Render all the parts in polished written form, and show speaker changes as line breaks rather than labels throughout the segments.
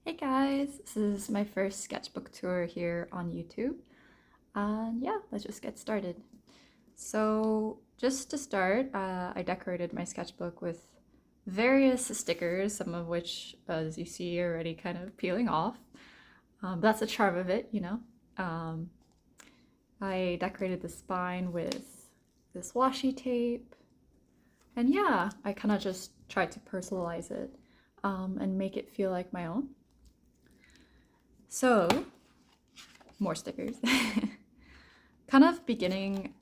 Hey guys, this is my first sketchbook tour here on YouTube. And yeah, let's just get started. So just to start, I decorated my sketchbook with various stickers, some of which, as you see, are already kind of peeling off. That's the charm of it, you know. Um, I decorated the spine with this washi tape. And yeah, I kind of just tried to personalize it and make it feel like my own. So, more stickers. Kind of beginning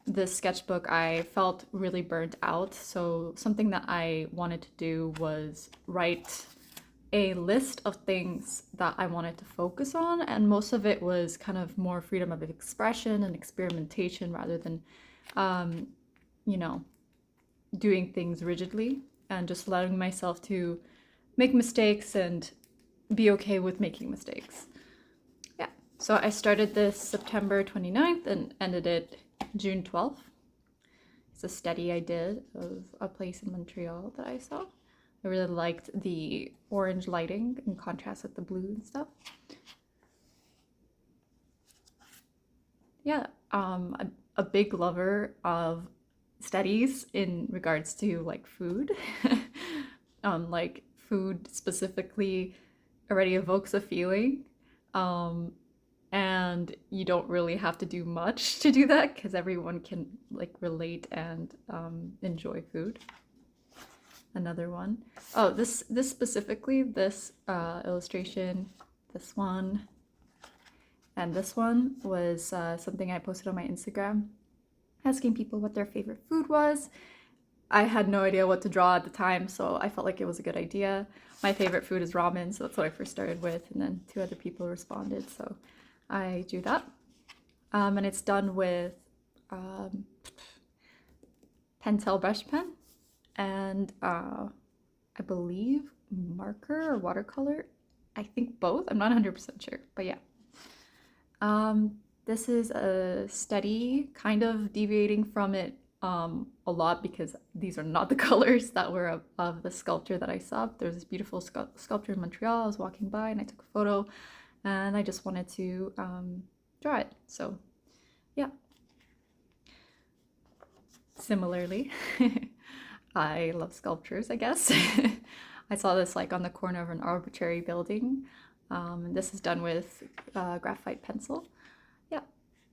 this sketchbook, I felt really burnt out. So, something that I wanted to do was write a list of things that I wanted to focus on, and most of it was kind of more freedom of expression and experimentation rather than, um, you know, doing things rigidly and just allowing myself to make mistakes and be okay with making mistakes. Yeah, so I started this September 29th and ended it June 12th. It's a study I did of a place in Montreal that I saw. I really liked the orange lighting in contrast with the blue and stuff. Yeah, a big lover of studies in regards to like food. Like food specifically already evokes a feeling. Um, and you don't really have to do much to do that because everyone can like relate and enjoy food. Another one. Oh, this specifically, this illustration, this one, and this one was something I posted on my Instagram, asking people what their favorite food was. I had no idea what to draw at the time, so I felt like it was a good idea. My favorite food is ramen, so that's what I first started with, and then two other people responded, so I drew that. And it's done with Pentel brush pen and I believe marker or watercolor. I think both. I'm not 100% sure, but yeah. This is a study, kind of deviating from it a lot because these are not the colors that were of the sculpture that I saw. There's this beautiful sculpture in Montreal. I was walking by and I took a photo and I just wanted to draw it. So yeah. Similarly, I love sculptures, I guess. I saw this like on the corner of an arbitrary building. And this is done with graphite pencil. Yeah,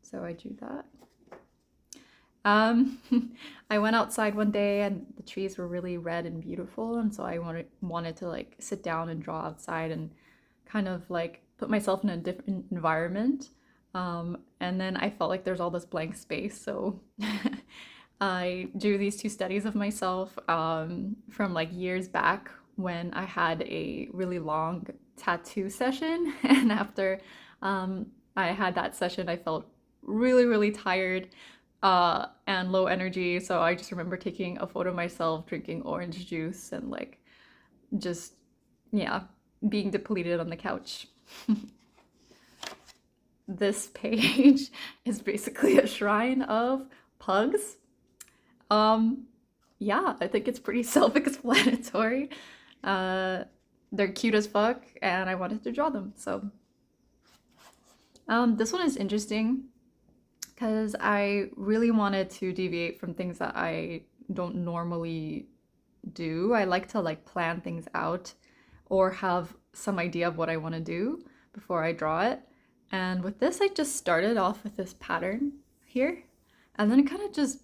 so I drew that. Um, I went outside one day and the trees were really red and beautiful, and so I wanted to like sit down and draw outside and kind of like put myself in a different environment. And then I felt like there's all this blank space, so I drew these two studies of myself from like years back when I had a really long tattoo session, and after I had that session, I felt really, really tired and low energy. So I just remember taking a photo of myself drinking orange juice and like just, yeah, being depleted on the couch. This page is basically a shrine of pugs. Yeah, I think it's pretty self-explanatory. Uh, they're cute as fuck, and I wanted to draw them. So, this one is interesting because I really wanted to deviate from things that I don't normally do. I like to like plan things out or have some idea of what I want to do before I draw it. And with this, I just started off with this pattern here, and then kind of just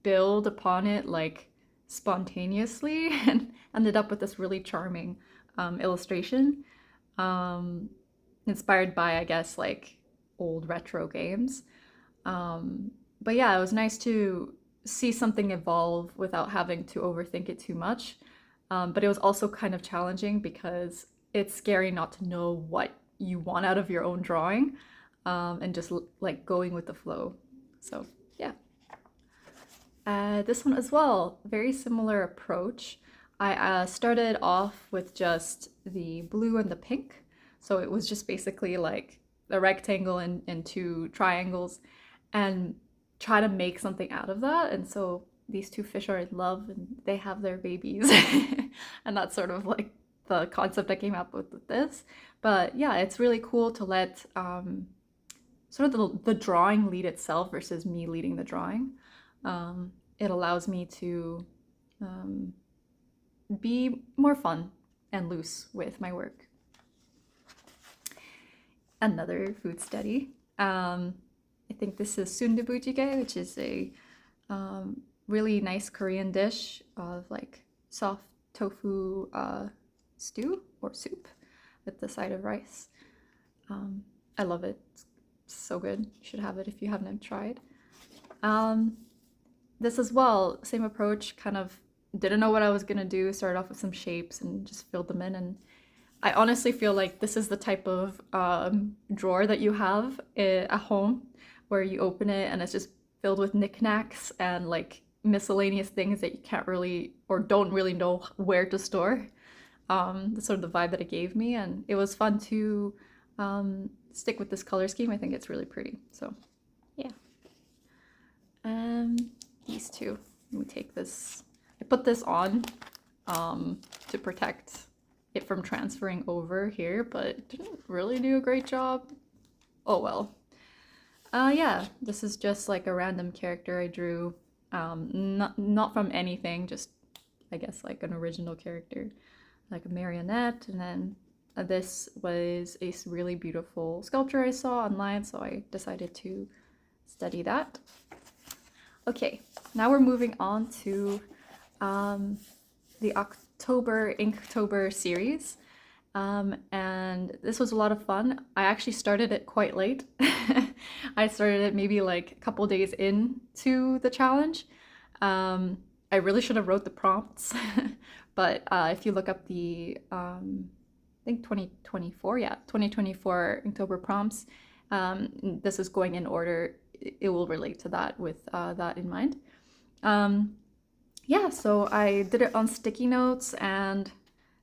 build upon it like spontaneously and ended up with this really charming illustration inspired by, I guess, like old retro games. But yeah, it was nice to see something evolve without having to overthink it too much. But it was also kind of challenging because it's scary not to know what you want out of your own drawing and just like going with the flow. So yeah. This one as well, very similar approach. I started off with just the blue and the pink. So it was just basically like a rectangle and two triangles and try to make something out of that. And so these two fish are in love and they have their babies. And that's sort of like the concept I came up with this. But yeah, it's really cool to let sort of the drawing lead itself versus me leading the drawing. It allows me to be more fun and loose with my work. Another food study. I think this is sundubujigae, which is a really nice Korean dish of like soft tofu stew or soup with the side of rice. I love it. It's so good. You should have it if you haven't tried. This as well, same approach, kind of didn't know what I was gonna do, started off with some shapes and just filled them in. And I honestly feel like this is the type of drawer that you have at home where you open it and it's just filled with knickknacks and like miscellaneous things that you can't really or don't really know where to store. That's sort of the vibe that it gave me, and it was fun to stick with this color scheme. I think it's really pretty. So yeah. These two. Let me take this. I put this on to protect it from transferring over here, but didn't really do a great job. Oh well. Yeah, this is just like a random character I drew. Not from anything, just I guess like an original character, like a marionette. And then this was a really beautiful sculpture I saw online, so I decided to study that. Okay, now we're moving on to the Inktober series. And this was a lot of fun. I actually started it quite late. I started it maybe like a couple days into the challenge. I really should have wrote the prompts, but if you look up the, I think 2024, yeah, 2024 Inktober prompts, this is going in order. It will relate to that with that in mind. Yeah, so I did it on sticky notes and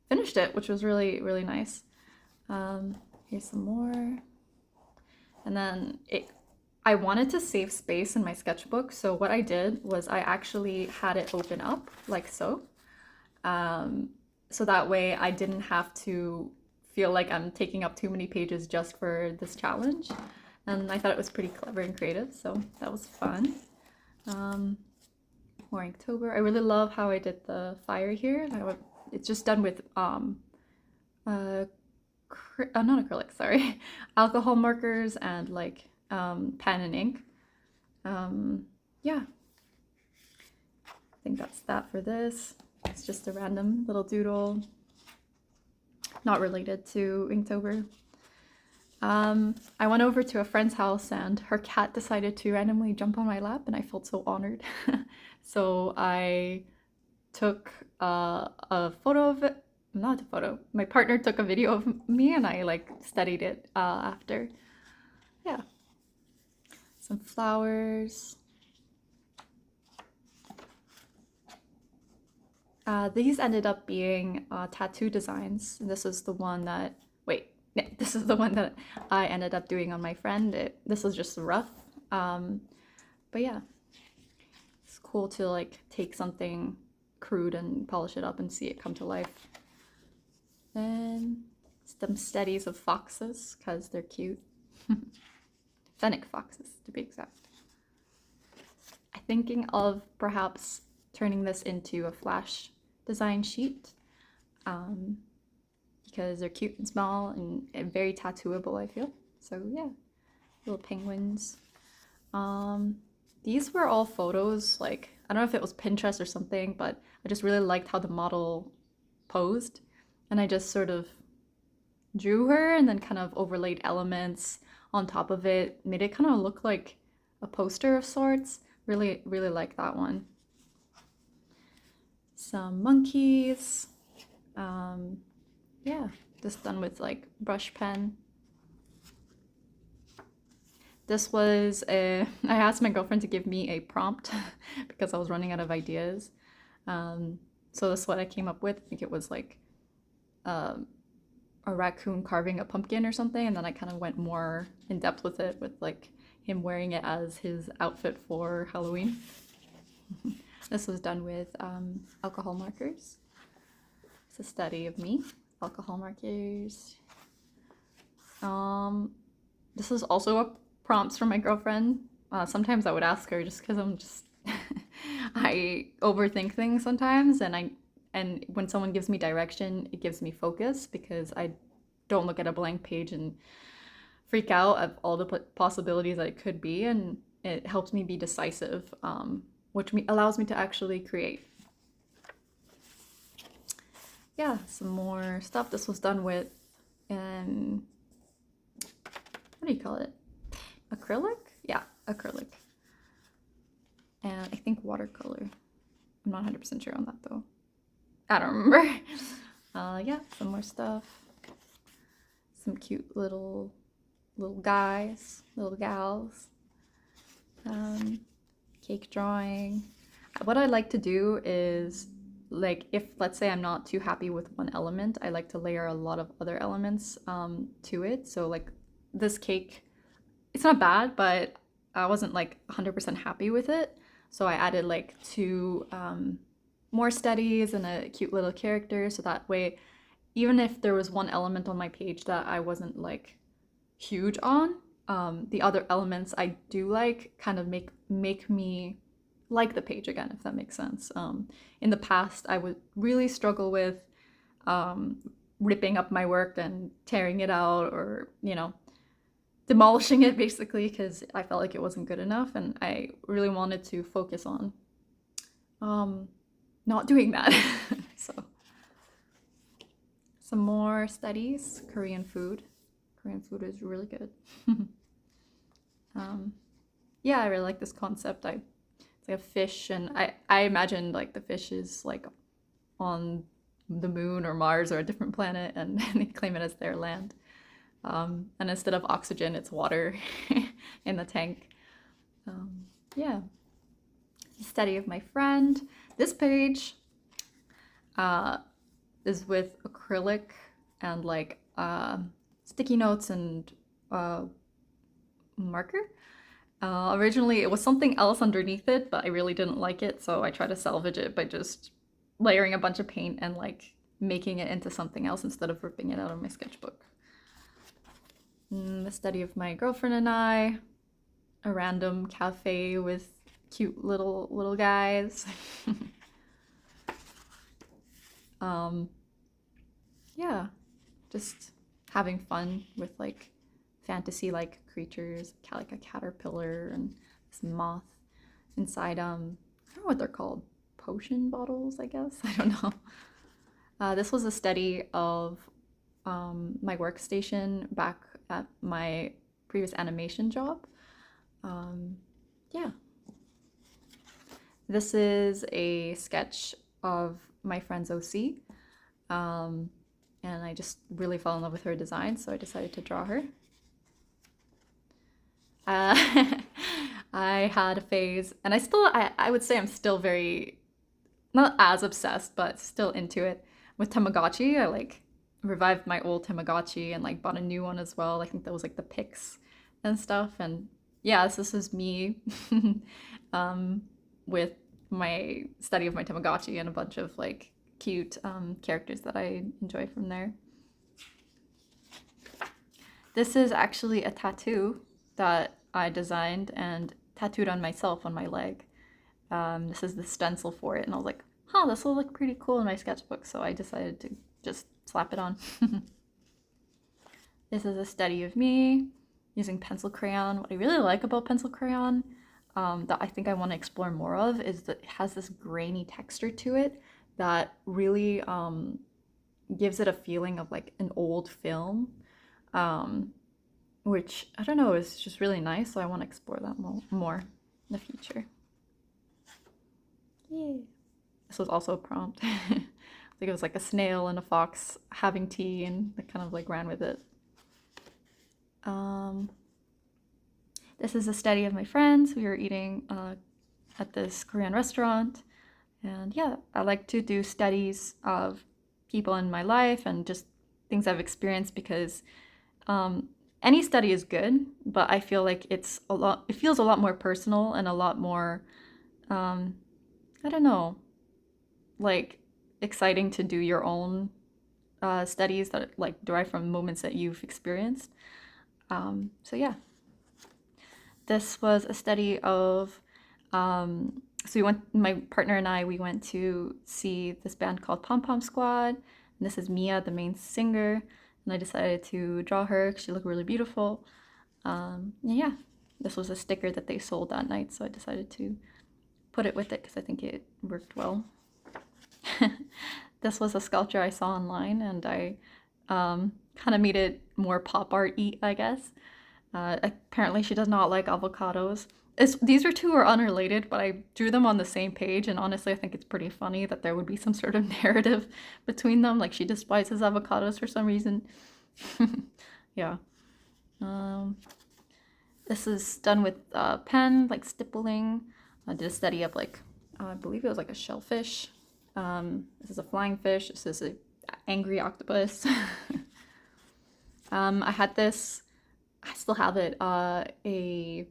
finished it, which was really, really nice. Here's some more. And then I wanted to save space in my sketchbook, so what I did was I actually had it open up like so. So that way I didn't have to feel like I'm taking up too many pages just for this challenge. And I thought it was pretty clever and creative, so that was fun. More Inktober. I really love how I did the fire here. It's just done with not acrylic, sorry, alcohol markers and like pen and ink. Yeah, I think that's that for this. It's just a random little doodle, not related to Inktober. I went over to a friend's house and her cat decided to randomly jump on my lap, and I felt so honored. So I took a photo of it. Not a photo. My partner took a video of me and I like studied it after. Yeah. Some flowers. These ended up being tattoo designs. This is the one that, yeah, this is the one that I ended up doing on my friend. This was just rough. But yeah, it's cool to like take something crude and polish it up and see it come to life. Then some studies of foxes because they're cute. Fennec foxes to be exact. I'm thinking of perhaps turning this into a flash design sheet because they're cute and small and very tattooable, I feel. So yeah, little penguins. These were all photos, like, I don't know if it was Pinterest or something, but I just really liked how the model posed. And I just sort of drew her and then kind of overlaid elements on top of it, made it kind of look like a poster of sorts. Really, really like that one. Some monkeys. Yeah, just done with like brush pen. This was I asked my girlfriend to give me a prompt because I was running out of ideas. So this is what I came up with. I think it was like a raccoon carving a pumpkin or something, and then I kind of went more in depth with it, with like him wearing it as his outfit for Halloween. This was done with alcohol markers. It's a study of me. alcohol markers. This is also a prompts from my girlfriend. Sometimes I would ask her just because I'm just I overthink things sometimes, and when someone gives me direction, it gives me focus because I don't look at a blank page and freak out of all the possibilities that it could be, and it helps me be decisive, which allows me to actually create. Yeah, some more stuff. This was done with, what do you call it? Acrylic? Yeah, acrylic. And I think watercolor. I'm not 100% sure on that though. I don't remember. Yeah, some more stuff. Some cute little guys, little gals. Cake drawing. What I like to do is, like, if let's say I'm not too happy with one element, I like to layer a lot of other elements to it. So like this cake, it's not bad, but I wasn't like 100% happy with it. So I added like 2 more studies and a cute little character. So that way, even if there was one element on my page that I wasn't like huge on, the other elements I do like kind of make me like the page again, if that makes sense. In the past, I would really struggle with ripping up my work and tearing it out, or, you know, demolishing it basically, because I felt like it wasn't good enough, and I really wanted to focus on not doing that. So some more studies. Korean food is really good. Yeah, I really like this concept. It's like a fish, and I imagined like the fish is like on the moon or Mars or a different planet, and they claim it as their land. And instead of oxygen, it's water in the tank. Yeah. Study of my friend. This page is with acrylic and like sticky notes and marker. Originally, it was something else underneath it, but I really didn't like it, so I tried to salvage it by just layering a bunch of paint and like making it into something else instead of ripping it out of my sketchbook. The study of my girlfriend and I, a random cafe with cute little guys. Yeah, just having fun with like fantasy like creatures, like a caterpillar and this moth inside I don't know what they're called, potion bottles, I guess. I don't know. This was a study of my workstation back at my previous animation job. Yeah. This is a sketch of my friend's OC. And I just really fell in love with her design, so I decided to draw her. I had a phase, and I would say I'm still very, not as obsessed, but still into it with Tamagotchi. I like revived my old Tamagotchi and like bought a new one as well. I think that was like the pics and stuff. And yeah, this is me with my study of my Tamagotchi and a bunch of like cute characters that I enjoy from there. This is actually a tattoo that I designed and tattooed on myself on my leg. This is the stencil for it, and I was like, huh, this will look pretty cool in my sketchbook, so I decided to just slap it on. This is a study of me using pencil crayon. What I really like about pencil crayon that I think I want to explore more of is that it has this grainy texture to it that really gives it a feeling of like an old film, which I don't know, is just really nice. So I want to explore that more in the future. Yay. This was also a prompt. I think it was like a snail and a fox having tea, and I kind of like ran with it. This is a study of my friends. We were eating at this Korean restaurant. And yeah, I like to do studies of people in my life and just things I've experienced, because any study is good, but I feel like it feels a lot more personal and a lot more, I don't know, like exciting to do your own studies that like derive from moments that you've experienced. So yeah, this was a study of. So my partner and I, we went to see this band called Pom Pom Squad. And this is Mia, the main singer. And I decided to draw her because she looked really beautiful. Yeah, this was a sticker that they sold that night, so I decided to put it with it because I think it worked well. This was a sculpture I saw online, and I kind of made it more pop art-y, I guess. Apparently she does not like avocados. These two are unrelated, but I drew them on the same page, and honestly I think it's pretty funny that there would be some sort of narrative between them, like she despises avocados for some reason. Yeah. This is done with pen, like stippling. I did a study of like, I believe it was like a shellfish. This is a flying fish. This is an angry octopus. I had this, I still have it, a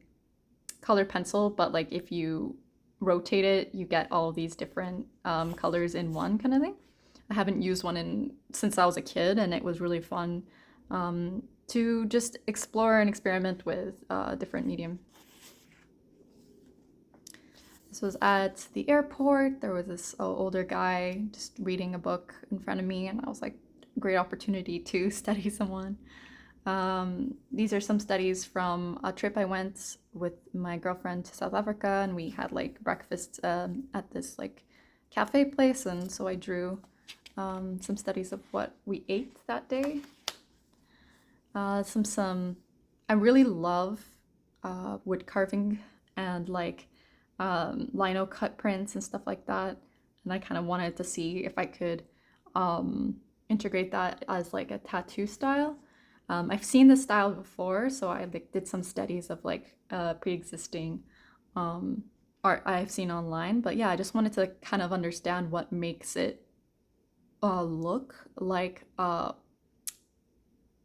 color pencil, but like if you rotate it, you get all of these different colors in one kind of thing. I haven't used one since I was a kid, and it was really fun to just explore and experiment with different medium. This was at the airport. There was this older guy just reading a book in front of me, and I was like, great opportunity to study someone. These are some studies from a trip I went with my girlfriend to South Africa, and we had like breakfast at this like cafe place, and so I drew some studies of what we ate that day. I really love wood carving and like lino cut prints and stuff like that, and I kind of wanted to see if I could integrate that as like a tattoo style. I've seen this style before, so I like did some studies of like pre-existing art I've seen online. But yeah, I just wanted to kind of understand what makes it look like a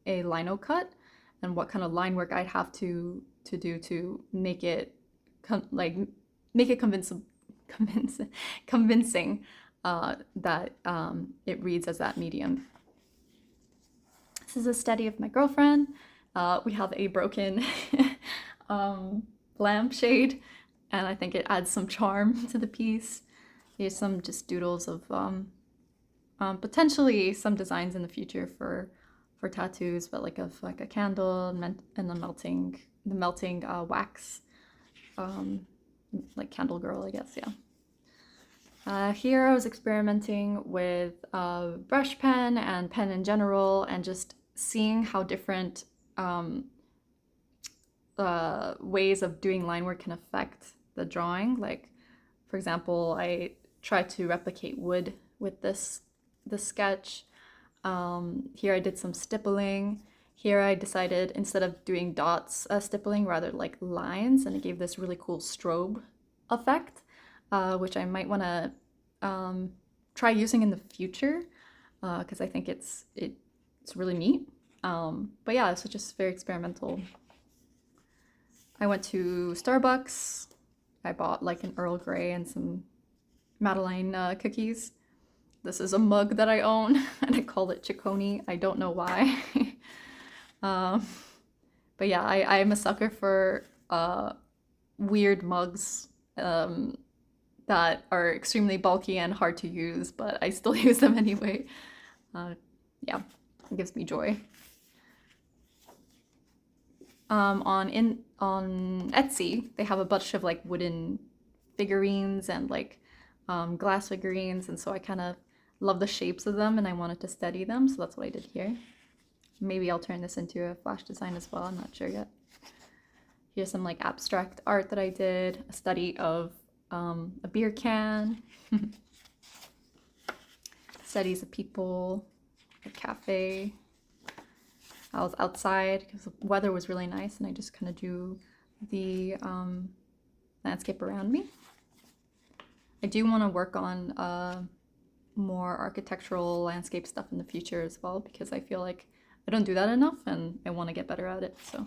lino cut, and what kind of line work I'd have to do to make it convincing that it reads as that medium. This is a study of my girlfriend. We have a broken lampshade, and I think it adds some charm to the piece. Here's some just doodles of potentially some designs in the future for tattoos, but like of like a candle and the melting wax, like candle girl, I guess. Yeah. Here I was experimenting with brush pen and pen in general, and just seeing how different ways of doing line work can affect the drawing. Like, for example, I tried to replicate wood with this sketch. Here I did some stippling. Here I decided, instead of doing dots stippling, rather like lines, and it gave this really cool strobe effect, which I might want to try using in the future, because I think it's really neat. But yeah, it's just very experimental. I went to Starbucks. I bought like an Earl Grey and some Madeleine cookies. This is a mug that I own, and I call it Ciccone. I don't know why. But yeah, I am a sucker for weird mugs that are extremely bulky and hard to use, but I still use them anyway. Yeah, it gives me joy. On Etsy, they have a bunch of like wooden figurines and like glass figurines, and so I kind of love the shapes of them, and I wanted to study them, so that's what I did here. Maybe I'll turn this into a flash design as well, I'm not sure yet. Here's some like abstract art that I did, a study of a beer can, studies of people, a cafe. I was outside because the weather was really nice, and I just kind of drew the landscape around me. I do want to work on more architectural landscape stuff in the future as well, because I feel like I don't do that enough, and I want to get better at it. So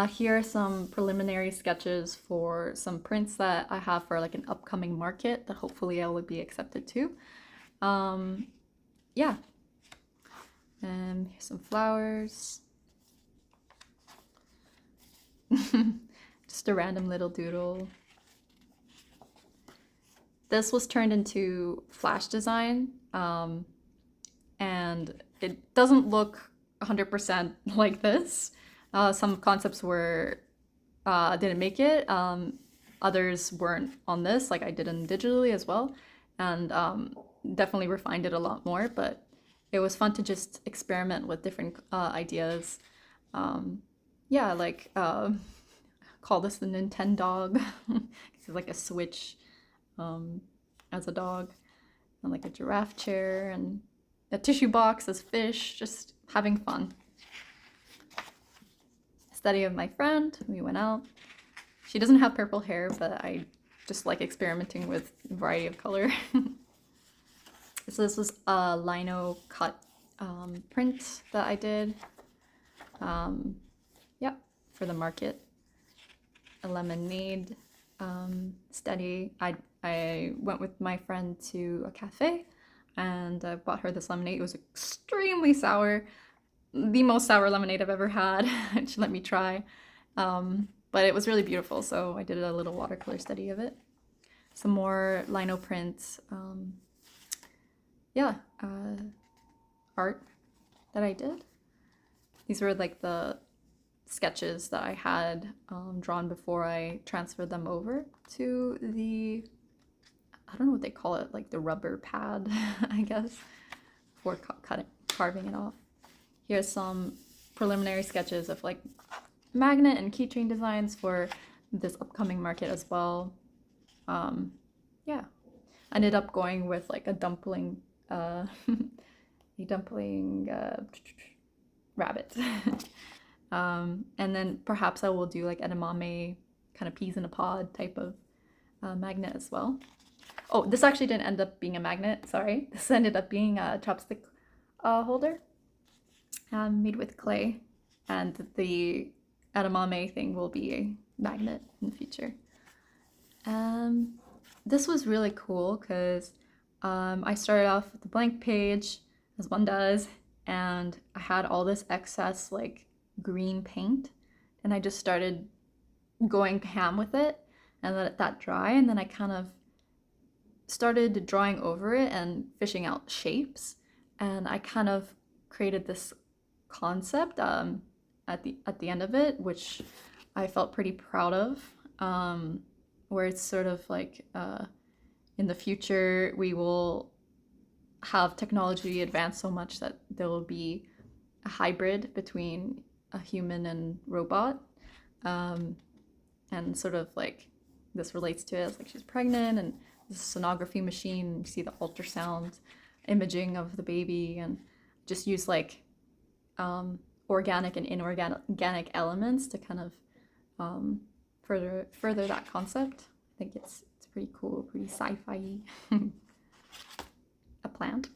here are some preliminary sketches for some prints that I have for like an upcoming market that hopefully I will be accepted to. Yeah, Here's some flowers. Just a random little doodle. This was turned into flash design, and it doesn't look 100% like this. Some concepts were didn't make it. Others weren't on this, like I did them digitally as well, and definitely refined it a lot more. But it was fun to just experiment with different ideas. Yeah, like call this the Nintendo dog. It's like a Switch as a dog, and like a giraffe chair, and a tissue box as fish, just having fun. Study of my friend, we went out. She doesn't have purple hair, but I just like experimenting with a variety of color. So this was a lino cut print that I did. Yeah, for the market. A lemonade study. I went with my friend to a cafe and I bought her this lemonade. It was extremely sour. The most sour lemonade I've ever had. She let me try. But it was really beautiful, so I did a little watercolor study of it. Some more lino prints. Yeah, art that I did. These were like the sketches that I had drawn before I transferred them over to the, I don't know what they call it, like the rubber pad, I guess, for carving it off. Here's some preliminary sketches of like magnet and keychain designs for this upcoming market as well. Yeah, ended up going with like a dumpling, a dumpling rabbit. And then perhaps I will do like edamame, kind of peas in a pod type of magnet as well. Oh, this actually didn't end up being a magnet, sorry. This ended up being a chopstick holder made with clay. And the edamame thing will be a magnet in the future. This was really cool because I started off with the blank page, as one does, and I had all this excess like green paint, and I just started going ham with it and let that dry, and then I kind of started drawing over it and fishing out shapes, and I kind of created this concept at the end of it, which I felt pretty proud of, where it's sort of like in the future we will have technology advance so much that there will be a hybrid between a human and robot, and sort of like this relates to it as like she's pregnant and the sonography machine, you see the ultrasound imaging of the baby, and just use like organic and inorganic elements to kind of further that concept. I think it's pretty cool, pretty sci-fi. A plant.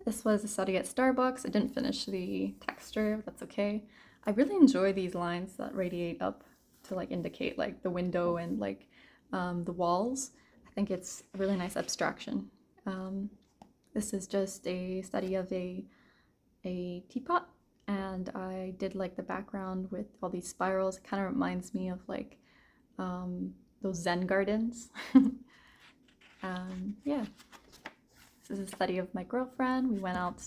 This was a study at Starbucks. I didn't finish the texture, but that's okay. I really enjoy these lines that radiate up to like indicate like the window and like the walls. I think it's a really nice abstraction. This is just a study of a teapot, and I did like the background with all these spirals. It kind of reminds me of like those Zen gardens. Yeah, this is a study of my girlfriend. We went out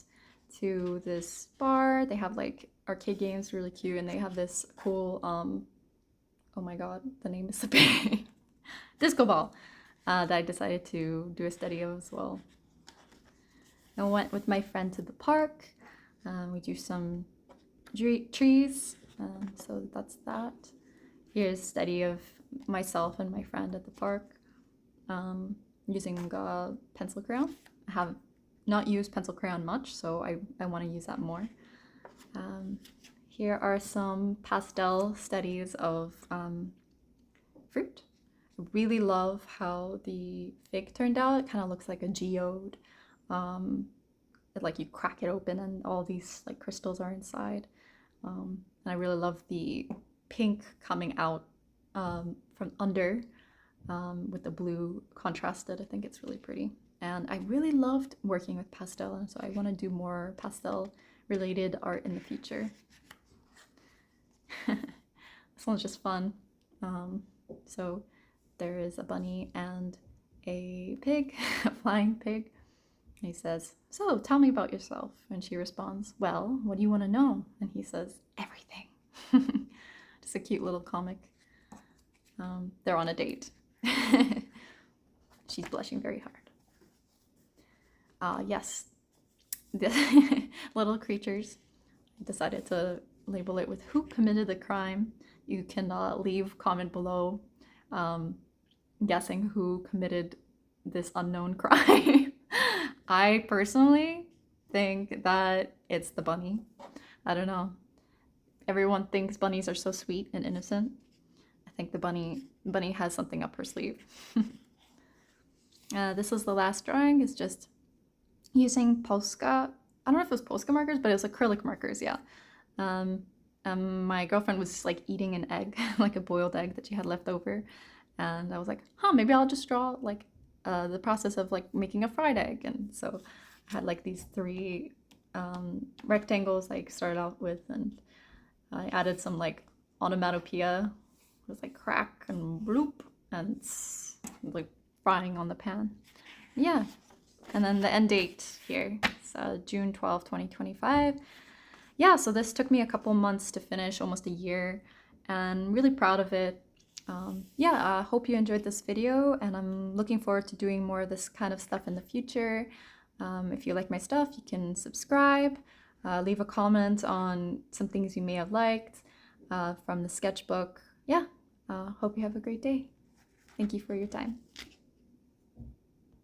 to this bar. They have like arcade games, really cute, and they have this cool oh my god, the name is slipping. Disco ball that I decided to do a study of as well. I went with my friend to the park. We do some trees, so that's that. Here's a study of myself and my friend at the park using pencil crayon. I have not used pencil crayon much, so I want to use that more. Here are some pastel studies of fruit. I really love how the fig turned out. It kind of looks like a geode. Like you crack it open and all these like crystals are inside. And I really love the pink coming out from under with the blue contrasted. I think it's really pretty. And I really loved working with pastel, and so I want to do more pastel related art in the future. This one's just fun. So there is a bunny and a pig, a flying pig. He says, "So tell me about yourself." And she responds, "Well, what do you want to know?" And he says, "Everything." Just a cute little comic. They're on a date. She's blushing very hard. Yes, the little creatures. I decided to label it with "Who committed the crime?" You can leave comment below guessing who committed this unknown crime. I personally think that it's the bunny. I don't know. Everyone thinks bunnies are so sweet and innocent. I think the bunny has something up her sleeve. This is the last drawing. It's just using Posca. I don't know if it was Posca markers, but it was acrylic markers, yeah. My girlfriend was like eating an egg, like a boiled egg that she had left over. And I was like, maybe I'll just draw like the process of like making a fried egg. And so I had like these 3 rectangles like started out with, and I added some like onomatopoeia. It was like crack and bloop and like frying on the pan. Yeah. And then the end date here, it's June 12th, 2025. Yeah, so this took me a couple months to finish, almost a year, and really proud of it. Yeah, I hope you enjoyed this video, and I'm looking forward to doing more of this kind of stuff in the future. If you like my stuff, you can subscribe, leave a comment on some things you may have liked from the sketchbook. Yeah, hope you have a great day. Thank you for your time.